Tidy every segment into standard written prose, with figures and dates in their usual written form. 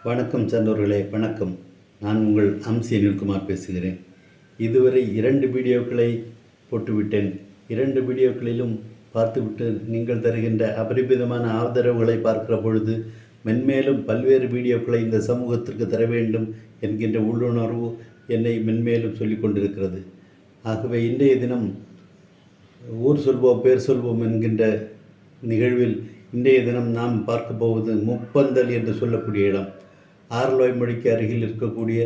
வணக்கம் சான்றோர்களே, வணக்கம். நான் உங்கள் அம்சி அனில்குமார் பேசுகிறேன். இதுவரை 2 வீடியோக்களை போட்டுவிட்டேன். 2 வீடியோக்களிலும் பார்த்துவிட்டு நீங்கள் தருகின்ற அபரிமிதமான ஆதரவுகளை பார்க்கிற பொழுது மென்மேலும் பல்வேறு வீடியோக்களை இந்த சமூகத்திற்கு தர வேண்டும் என்கின்ற உள்ளுணர்வு என்னை மென்மேலும் சொல்லிக் கொண்டிருக்கிறது. ஆகவே இன்றைய தினம் ஊர் சொல்வோம் பேர் சொல்வோம் என்கின்ற நிகழ்வில் இன்றைய தினம் நாம் பார்க்க போவது முப்பந்தல் என்று சொல்லக்கூடிய இடம். ஆரல்வாய்மொழிக்கு அருகில் இருக்கக்கூடிய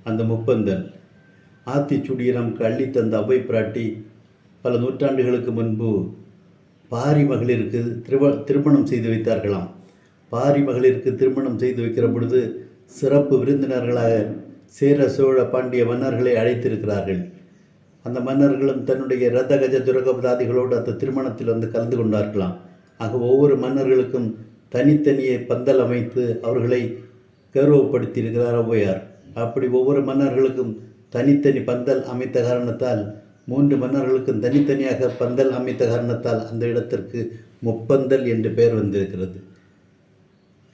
அந்த முப்பந்தல் ஆத்திச்சூடியை நமக்கு அள்ளித்தந்த அவ்வை பிராட்டி பல நூற்றாண்டுகளுக்கு முன்பு பாரி மகளிருக்கு திருமணம் செய்து வைத்தார்களாம். பாரி மகளிருக்கு திருமணம் செய்து வைக்கிற பொழுது சிறப்பு விருந்தினர்களாக சேர சோழ பாண்டிய மன்னர்களை அழைத்திருக்கிறார்கள். அந்த மன்னர்களும் தன்னுடைய இரத கஜ துரகபதாதிகளோடு அந்த திருமணத்தில் வந்து கலந்து கொண்டார்களாம். ஆக ஒவ்வொரு மன்னர்களுக்கும் தனித்தனியே பந்தல் அமைத்து அவர்களை கௌரவப்படுத்தியிருக்கிறார் ஔவையார். அப்படி ஒவ்வொரு மன்னர்களுக்கும் தனித்தனி பந்தல் அமைத்த காரணத்தால் 3 மன்னர்களுக்கும் தனித்தனியாக பந்தல் அமைத்த காரணத்தால் அந்த இடத்திற்கு முப்பந்தல் என்று பெயர் வந்திருக்கிறது.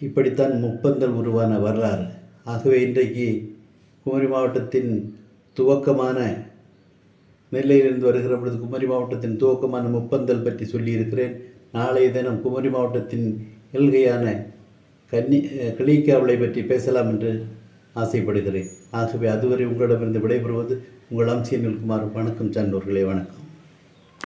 இப்படித்தான் முப்பந்தல் உருவான வரலாறு. ஆகவே இன்றைக்கு குமரி மாவட்டத்தின் துவக்கமான நெல்லையிலிருந்து வருகிற பொழுது குமரி மாவட்டத்தின் துவக்கமான முப்பந்தல் பற்றி சொல்லியிருக்கிறேன். நாளைய தினம் குமரி மாவட்டத்தின் எல்கையான களிக்காவளை பற்றி பேசலாம் என்று ஆசைப்படுகிறேன். ஆகவே அதுவரை உங்களிடமிருந்து விடைபெறுவது உங்கள் அம்சி அனில்குமார். வணக்கம் சான்றோர்களே, வணக்கம்.